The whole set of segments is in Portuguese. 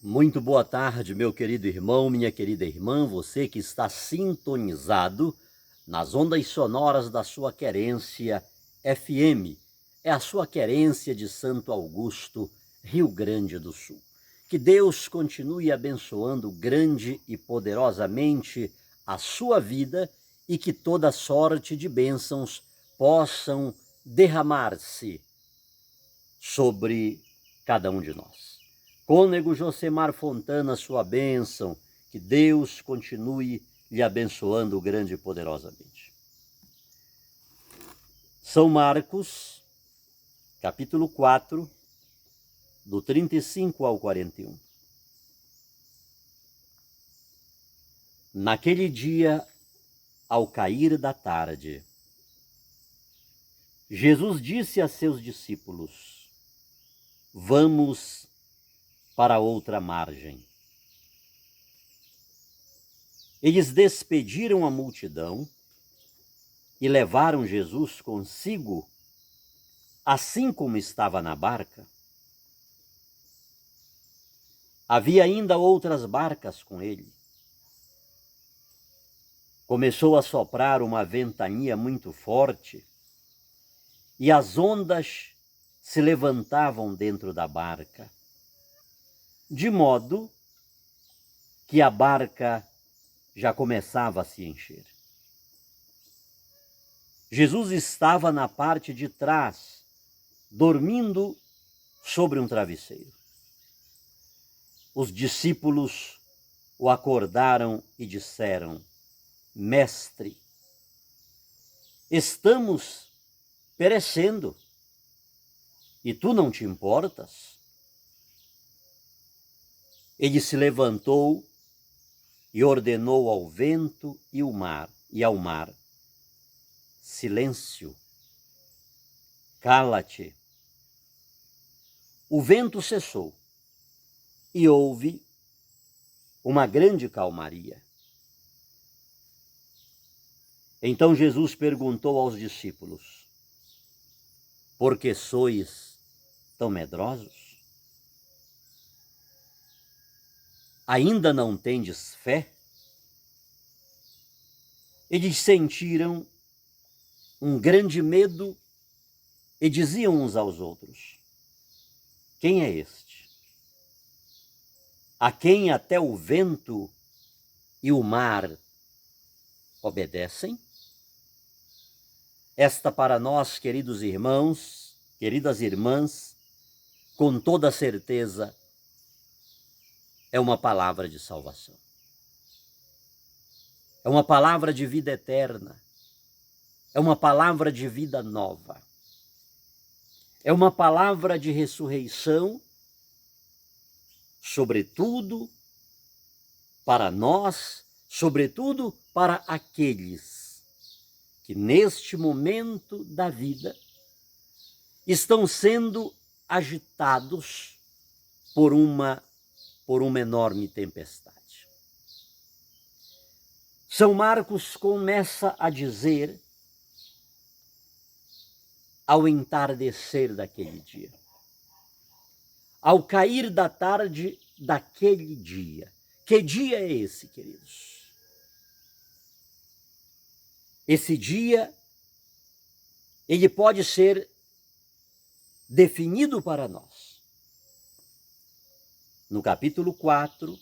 Muito boa tarde, meu querido irmão, minha querida irmã, você que está sintonizado nas ondas sonoras da sua querência FM. É a sua querência de Santo Augusto, Rio Grande do Sul. Que Deus continue abençoando grande e poderosamente a sua vida e que toda sorte de bênçãos possam derramar-se sobre cada um de nós. Cônego Josemar Fontana, sua bênção, que Deus continue lhe abençoando grande e poderosamente. São Marcos, capítulo 4, do 35 ao 41. Naquele dia, ao cair da tarde, Jesus disse a seus discípulos: Vamos para outra margem. Eles despediram a multidão e levaram Jesus consigo, assim como estava na barca. Havia ainda outras barcas com ele. Começou a soprar uma ventania muito forte e as ondas se levantavam dentro da barca, de modo que a barca já começava a se encher. Jesus estava na parte de trás, dormindo sobre um travesseiro. Os discípulos o acordaram e disseram: Mestre, estamos perecendo, e tu não te importas? Ele se levantou e ordenou ao vento e ao mar: Silêncio, cala-te. O vento cessou e houve uma grande calmaria. Então Jesus perguntou aos discípulos: Por que sois tão medrosos? Ainda não tendes fé? Eles sentiram um grande medo e diziam uns aos outros: Quem é este? A quem até o vento e o mar obedecem? Esta para nós, queridos irmãos, queridas irmãs, com toda certeza, é uma palavra de salvação. É uma palavra de vida eterna. É uma palavra de vida nova. É uma palavra de ressurreição, sobretudo para nós, sobretudo para aqueles que neste momento da vida estão sendo agitados por uma enorme tempestade. São Marcos começa a dizer, ao entardecer daquele dia, ao cair da tarde daquele dia. Que dia é esse, queridos? Esse dia, ele pode ser definido para nós no capítulo 4,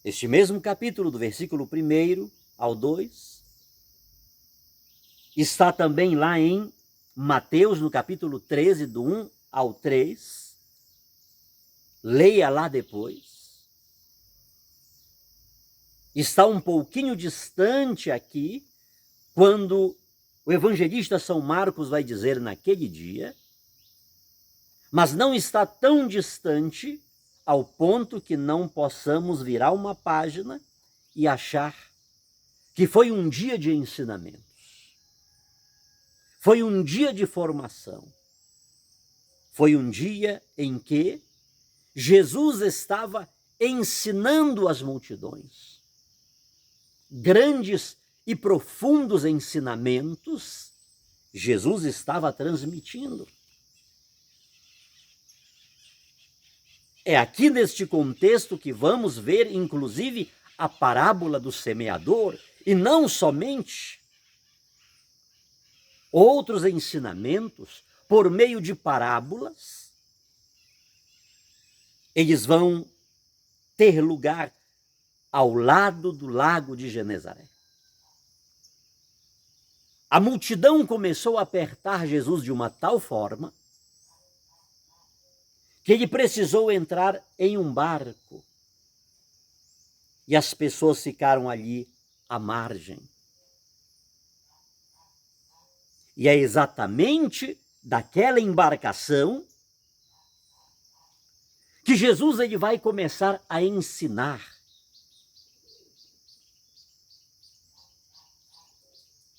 este mesmo capítulo, do versículo 1 ao 2, está também lá em Mateus, no capítulo 13, do 1 ao 3, leia lá depois. Está um pouquinho distante aqui, quando o evangelista São Marcos vai dizer naquele dia, mas não está tão distante ao ponto que não possamos virar uma página e achar que foi um dia de ensinamentos, foi um dia de formação, foi um dia em que Jesus estava ensinando as multidões. Grandes e profundos ensinamentos Jesus estava transmitindo. É aqui neste contexto que vamos ver, inclusive, a parábola do semeador, e não somente outros ensinamentos por meio de parábolas. Eles vão ter lugar ao lado do lago de Genezaré. A multidão começou a apertar Jesus de uma tal forma que ele precisou entrar em um barco. E as pessoas ficaram ali à margem. E é exatamente daquela embarcação que Jesus ele vai começar a ensinar.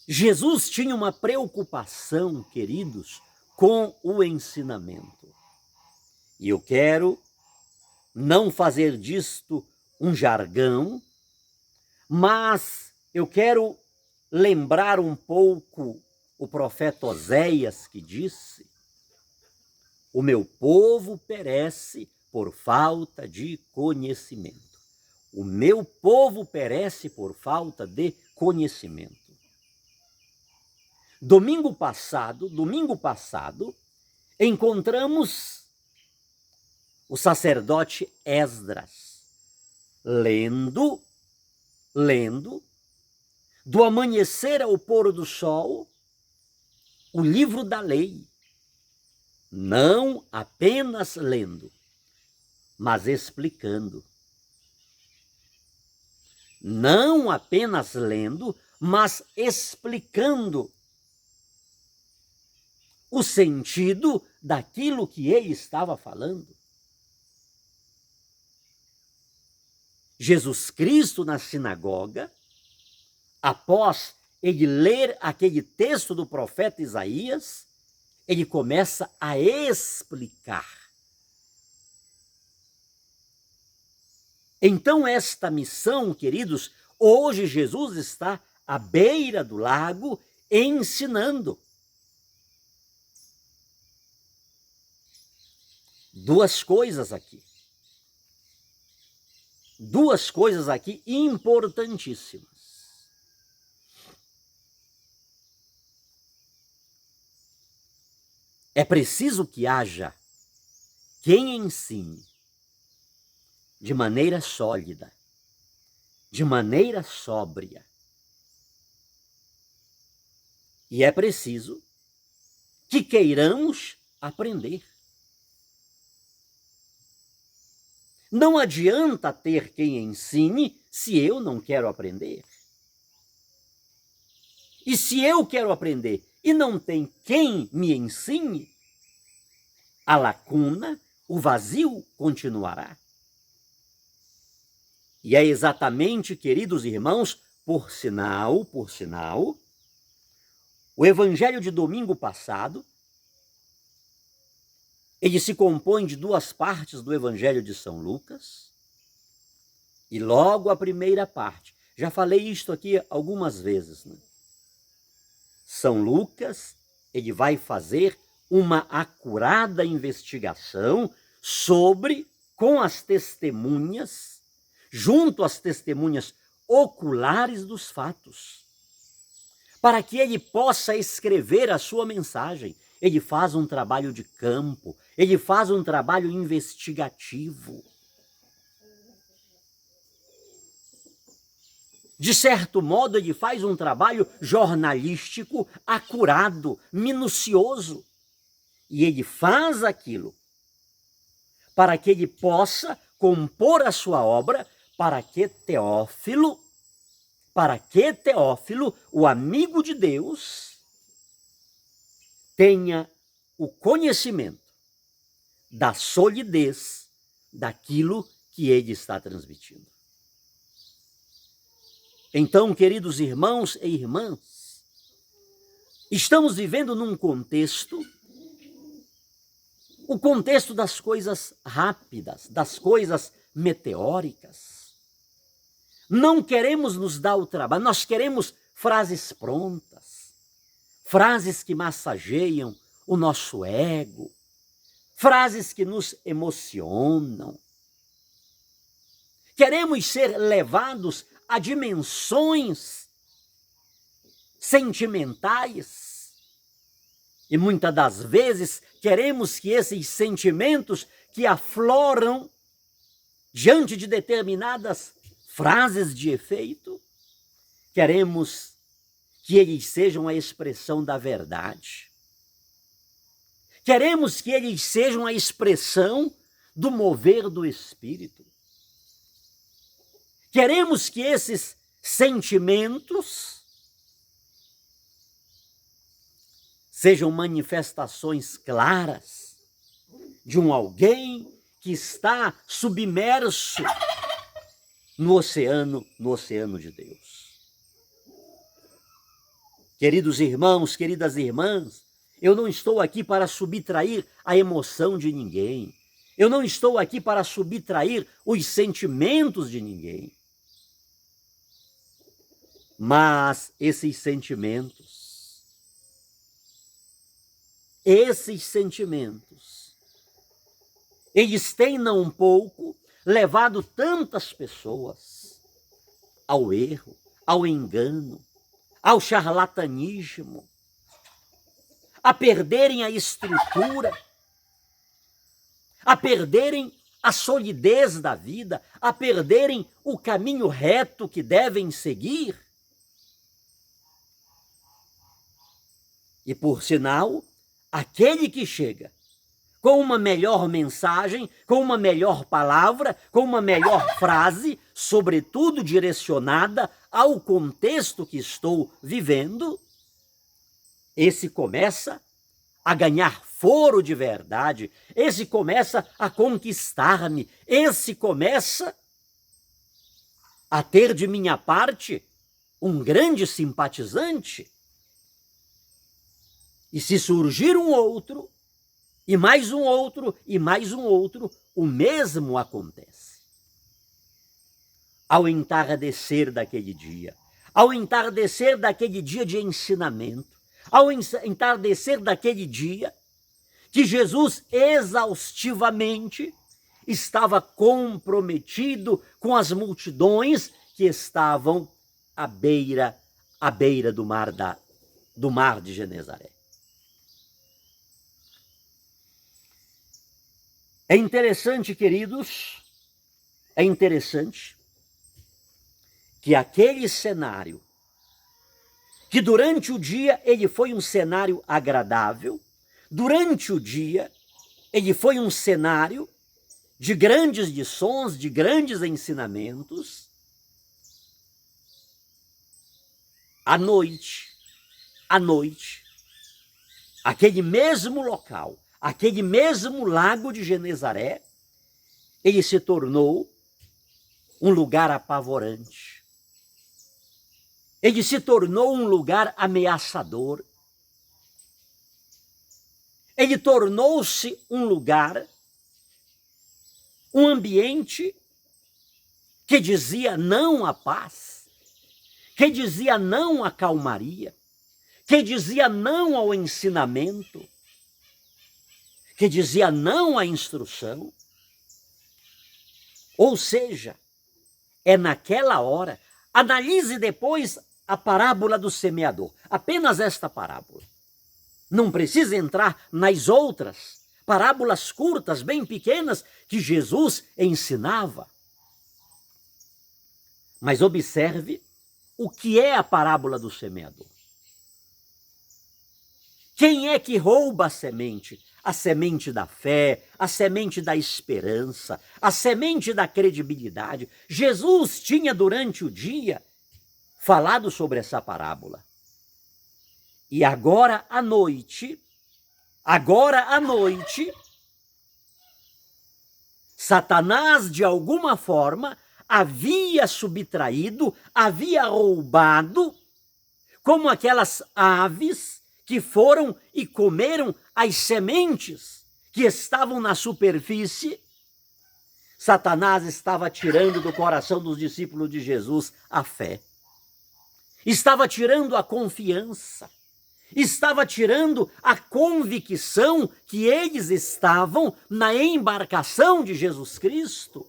Jesus tinha uma preocupação, queridos, com o ensinamento. E eu quero não fazer disto um jargão, mas eu quero lembrar um pouco o profeta Oséias, que disse: o meu povo perece por falta de conhecimento. O meu povo perece por falta de conhecimento. Domingo passado, encontramos o sacerdote Esdras lendo, do amanhecer ao pôr do sol, o livro da lei. Não apenas lendo, mas explicando. Não apenas lendo, mas explicando o sentido daquilo que ele estava falando. Jesus Cristo, na sinagoga, após ele ler aquele texto do profeta Isaías, ele começa a explicar. Então, esta missão, queridos, hoje Jesus está à beira do lago ensinando. Duas coisas aqui importantíssimas. É preciso que haja quem ensine de maneira sólida, de maneira sóbria. E é preciso que queiramos aprender. Não adianta ter quem ensine se eu não quero aprender. E se eu quero aprender e não tem quem me ensine, a lacuna, o vazio continuará. E é exatamente, queridos irmãos, por sinal, o evangelho de domingo passado, ele se compõe de duas partes do evangelho de São Lucas, e logo a primeira parte, já falei isto aqui algumas vezes, né? São Lucas, ele vai fazer uma acurada investigação com as testemunhas, junto às testemunhas oculares dos fatos, para que ele possa escrever a sua mensagem. Ele faz um trabalho de campo, ele faz um trabalho investigativo. De certo modo, ele faz um trabalho jornalístico acurado, minucioso. E ele faz aquilo para que ele possa compor a sua obra, para que Teófilo, o amigo de Deus, tenha o conhecimento da solidez daquilo que ele está transmitindo. Então, queridos irmãos e irmãs, estamos vivendo num contexto, o contexto das coisas rápidas, das coisas meteóricas. Não queremos nos dar o trabalho, nós queremos frases prontas, frases que massageiam o nosso ego, frases que nos emocionam. Queremos ser levados a dimensões sentimentais. E muitas das vezes queremos que esses sentimentos que afloram diante de determinadas frases de efeito, queremos que eles sejam a expressão da verdade. Queremos que eles sejam a expressão do mover do Espírito. Queremos que esses sentimentos sejam manifestações claras de um alguém que está submerso no oceano de Deus. Queridos irmãos, queridas irmãs, eu não estou aqui para subtrair a emoção de ninguém. Eu não estou aqui para subtrair os sentimentos de ninguém. Mas esses sentimentos, eles têm não pouco levado tantas pessoas ao erro, ao engano, ao charlatanismo, a perderem a estrutura, a perderem a solidez da vida, a perderem o caminho reto que devem seguir. E, por sinal, aquele que chega com uma melhor mensagem, com uma melhor palavra, com uma melhor frase, sobretudo direcionada ao contexto que estou vivendo, esse começa a ganhar foro de verdade, esse começa a conquistar-me, esse começa a ter de minha parte um grande simpatizante. E se surgir um outro, e mais um outro, e mais um outro, o mesmo acontece. Ao entardecer daquele dia, de ensinamento, ao entardecer daquele dia, que Jesus exaustivamente estava comprometido com as multidões que estavam à beira do mar de Genezaré. É interessante, queridos, que aquele cenário, que durante o dia ele foi um cenário agradável, durante o dia ele foi um cenário de grandes lições, de grandes ensinamentos, à noite, aquele mesmo local, aquele mesmo lago de Genezaré, ele se tornou um lugar apavorante. Ele se tornou um lugar ameaçador. Ele tornou-se um lugar, um ambiente que dizia não à paz, que dizia não à calmaria, que dizia não ao ensinamento, que dizia não à instrução. Ou seja, é naquela hora, analise depois a parábola do semeador, apenas esta parábola. Não precisa entrar nas outras parábolas curtas, bem pequenas, que Jesus ensinava. Mas observe o que é a parábola do semeador. Quem é que rouba a semente? A semente da fé, a semente da esperança, a semente da credibilidade. Jesus tinha durante o dia falado sobre essa parábola. E agora à noite, Satanás, de alguma forma, havia subtraído, havia roubado, como aquelas aves que foram e comeram as sementes que estavam na superfície. Satanás estava tirando do coração dos discípulos de Jesus a fé. Estava tirando a confiança. estava tirando a convicção que eles estavam na embarcação de Jesus Cristo.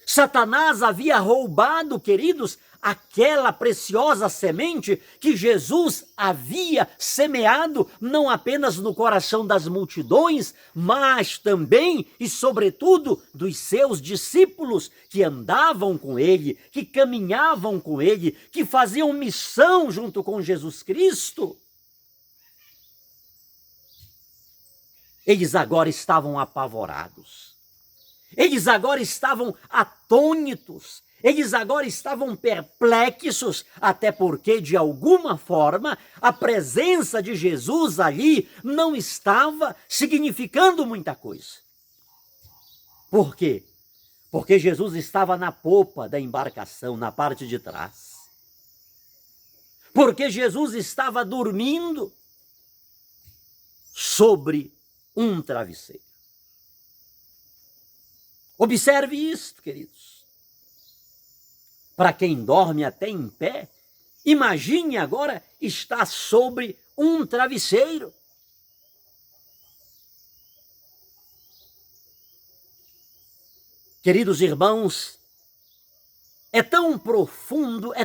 Satanás havia roubado, queridos, aquela preciosa semente que Jesus havia semeado não apenas no coração das multidões, mas também e sobretudo dos seus discípulos que andavam com ele, que caminhavam com ele, que faziam missão junto com Jesus Cristo. Eles agora estavam apavorados. Eles agora estavam atônitos, eles agora estavam perplexos, até porque, de alguma forma, a presença de Jesus ali não estava significando muita coisa. Por quê? Porque Jesus estava na popa da embarcação, na parte de trás. Porque Jesus estava dormindo sobre um travesseiro. Observe isto, queridos. Para quem dorme até em pé, imagine agora estar sobre um travesseiro. Queridos irmãos, é tão profunda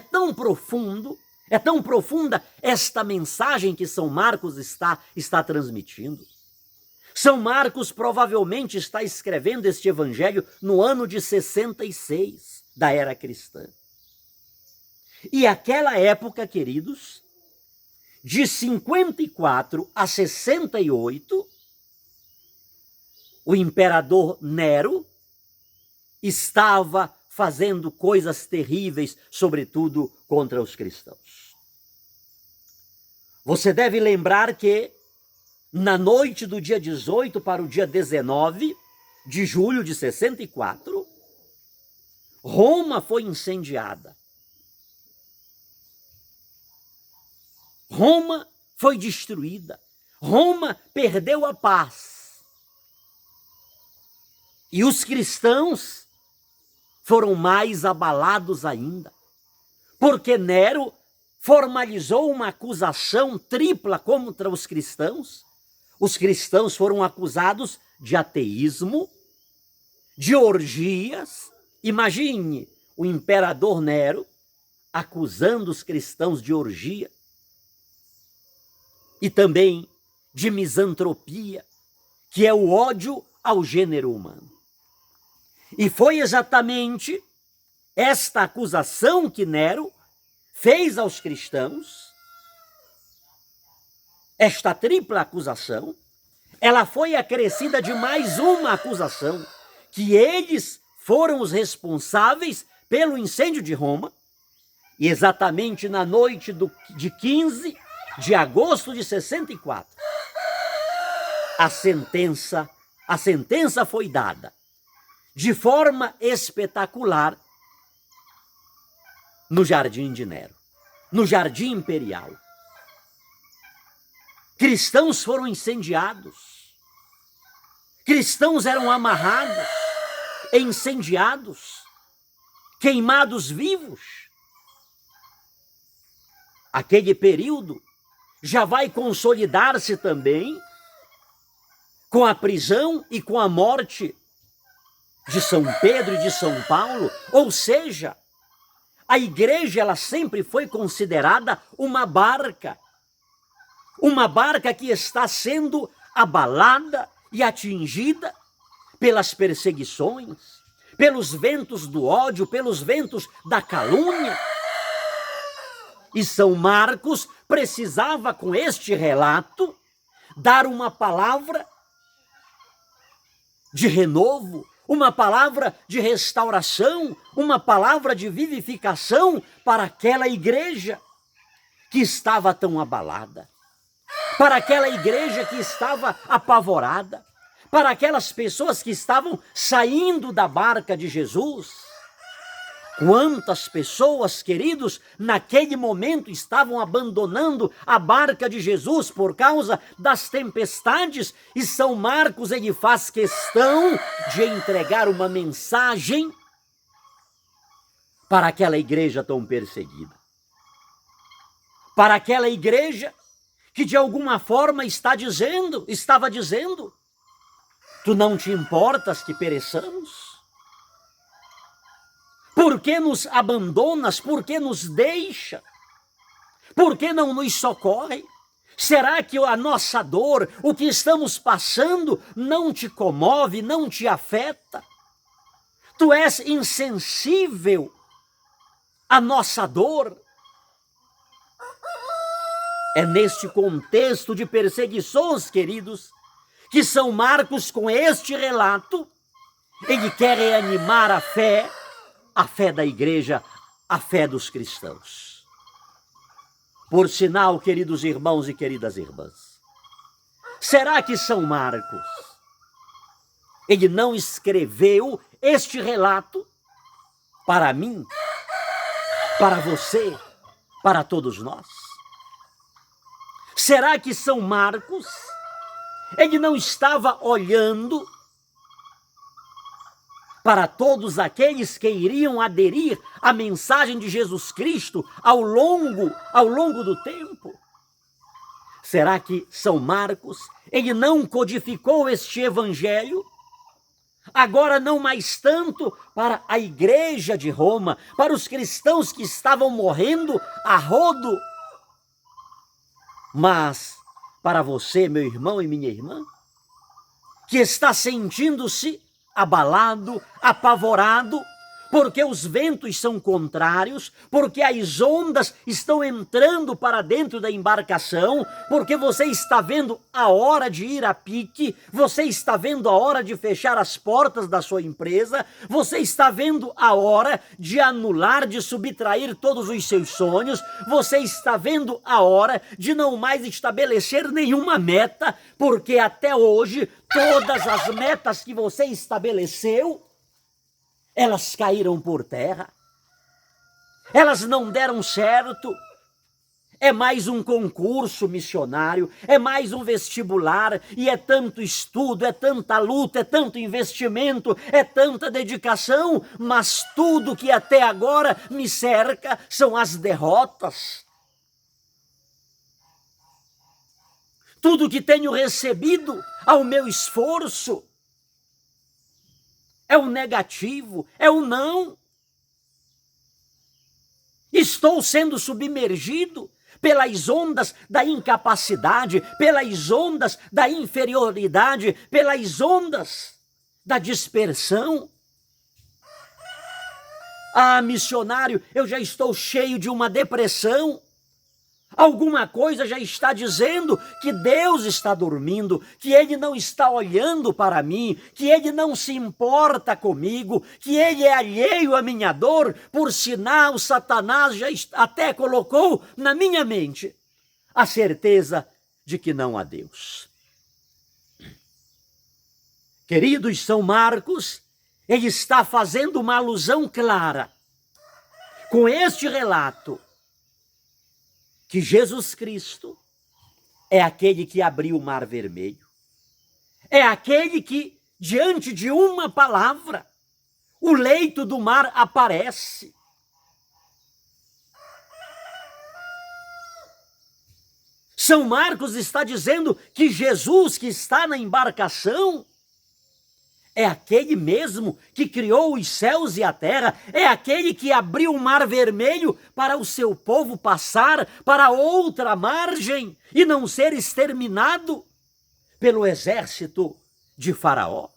esta mensagem que São Marcos está transmitindo. São Marcos provavelmente está escrevendo este evangelho no ano de 66 da era cristã. E aquela época, queridos, de 54 a 68, o imperador Nero estava fazendo coisas terríveis, sobretudo contra os cristãos. Você deve lembrar que na noite do dia 18 para o dia 19 de julho de 64, Roma foi incendiada. Roma foi destruída. Roma perdeu a paz. E os cristãos foram mais abalados ainda, porque Nero formalizou uma acusação tripla contra os cristãos. Os cristãos foram acusados de ateísmo, de orgias. Imagine o imperador Nero acusando os cristãos de orgia. E também de misantropia, que é o ódio ao gênero humano. E foi exatamente esta acusação que Nero fez aos cristãos. Esta tripla acusação, ela foi acrescida de mais uma acusação, que eles foram os responsáveis pelo incêndio de Roma, e exatamente na noite de 15 de agosto de 64, a sentença foi dada de forma espetacular no Jardim de Nero, no Jardim Imperial. Cristãos foram incendiados, cristãos eram amarrados, incendiados, queimados vivos. Aquele período já vai consolidar-se também com a prisão e com a morte de São Pedro e de São Paulo, ou seja, a igreja ela sempre foi considerada uma barca que está sendo abalada e atingida pelas perseguições, pelos ventos do ódio, pelos ventos da calúnia. E São Marcos precisava, com este relato, dar uma palavra de renovo, uma palavra de restauração, uma palavra de vivificação para aquela igreja que estava tão abalada, para aquela igreja que estava apavorada, para aquelas pessoas que estavam saindo da barca de Jesus. Quantas pessoas, queridos, naquele momento estavam abandonando a barca de Jesus por causa das tempestades, e São Marcos ele faz questão de entregar uma mensagem para aquela igreja tão perseguida. para aquela igreja que de alguma forma estava dizendo: tu não te importas que pereçamos? Por que nos abandonas? Por que nos deixa? Por que não nos socorre? Será que a nossa dor, o que estamos passando, não te comove, não te afeta? Tu és insensível à nossa dor? É neste contexto de perseguições, queridos, que São Marcos, com este relato, ele quer reanimar a fé da igreja, a fé dos cristãos. Por sinal, queridos irmãos e queridas irmãs, será que São Marcos, ele não escreveu este relato para mim, para você, para todos nós? Será que São Marcos, ele não estava olhando para todos aqueles que iriam aderir à mensagem de Jesus Cristo ao longo do tempo? Será que São Marcos, ele não codificou este evangelho? Agora não mais tanto para a igreja de Roma, para os cristãos que estavam morrendo a rodo, mas para você, meu irmão e minha irmã, que está sentindo-se abalado, apavorado, porque os ventos são contrários, porque as ondas estão entrando para dentro da embarcação, porque você está vendo a hora de ir a pique, você está vendo a hora de fechar as portas da sua empresa, você está vendo a hora de anular, de subtrair todos os seus sonhos, você está vendo a hora de não mais estabelecer nenhuma meta, porque até hoje todas as metas que você estabeleceu, elas caíram por terra, elas não deram certo. É mais um concurso missionário, é mais um vestibular, e é tanto estudo, é tanta luta, é tanto investimento, é tanta dedicação, mas tudo que até agora me cerca são as derrotas. Tudo que tenho recebido ao meu esforço é o negativo, é o não. Estou sendo submergido pelas ondas da incapacidade, pelas ondas da inferioridade, pelas ondas da dispersão. Ah, missionário, eu já estou cheio de uma depressão. Alguma coisa já está dizendo que Deus está dormindo, que Ele não está olhando para mim, que Ele não se importa comigo, que Ele é alheio à minha dor. Por sinal, Satanás já até colocou na minha mente a certeza de que não há Deus. Queridos, São Marcos, ele está fazendo uma alusão clara com este relato, que Jesus Cristo é aquele que abriu o Mar Vermelho. É aquele que, diante de uma palavra, o leito do mar aparece. São Marcos está dizendo que Jesus, que está na embarcação, é aquele mesmo que criou os céus e a terra, é aquele que abriu o Mar Vermelho para o seu povo passar para outra margem e não ser exterminado pelo exército de Faraó.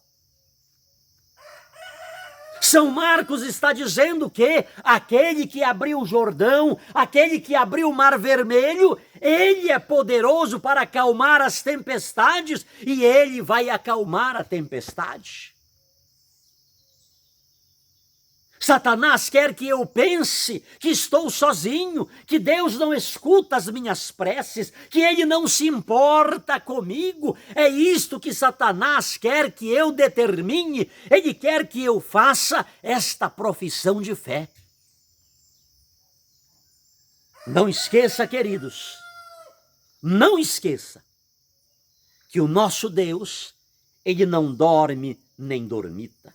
São Marcos está dizendo que aquele que abriu o Jordão, aquele que abriu o Mar Vermelho, ele é poderoso para acalmar as tempestades e ele vai acalmar a tempestade. Satanás quer que eu pense que estou sozinho, que Deus não escuta as minhas preces, que Ele não se importa comigo. É isto que Satanás quer que eu determine. Ele quer que eu faça esta profissão de fé. Não esqueça, queridos, não esqueça que o nosso Deus, Ele não dorme nem dormita.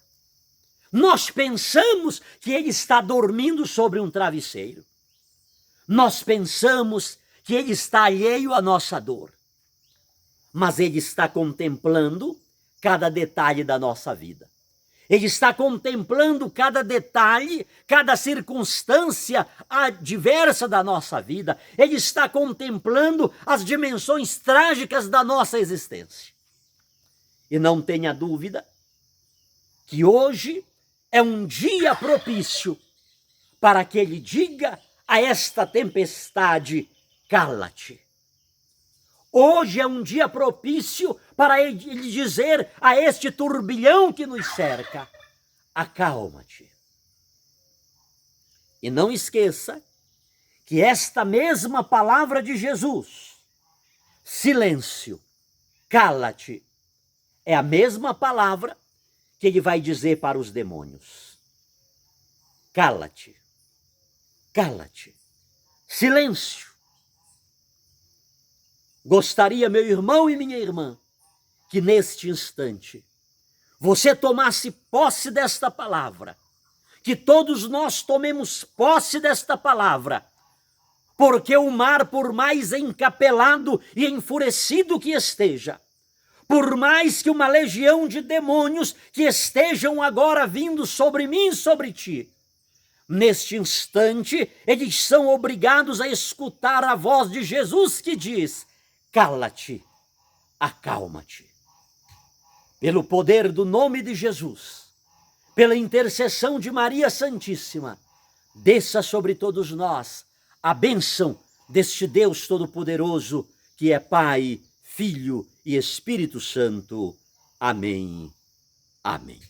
Nós pensamos que Ele está dormindo sobre um travesseiro. Nós pensamos que ele está alheio à nossa dor, mas ele está contemplando cada detalhe da nossa vida. Ele está contemplando cada detalhe, cada circunstância adversa da nossa vida. Ele está contemplando as dimensões trágicas da nossa existência. E não tenha dúvida que hoje é um dia propício para que ele diga a esta tempestade: cala-te. Hoje é um dia propício para ele dizer a este turbilhão que nos cerca: acalma-te. E não esqueça que esta mesma palavra de Jesus, silêncio, cala-te, é a mesma palavra que ele vai dizer para os demônios: cala-te, cala-te, silêncio. Gostaria, meu irmão e minha irmã, que neste instante você tomasse posse desta palavra, que todos nós tomemos posse desta palavra, porque o mar, por mais encapelado e enfurecido que esteja, por mais que uma legião de demônios que estejam agora vindo sobre mim e sobre ti, neste instante eles são obrigados a escutar a voz de Jesus que diz: cala-te, acalma-te. Pelo poder do nome de Jesus, pela intercessão de Maria Santíssima, desça sobre todos nós a bênção deste Deus Todo-Poderoso, que é Pai, Filho e Espírito Santo. Amém. Amém.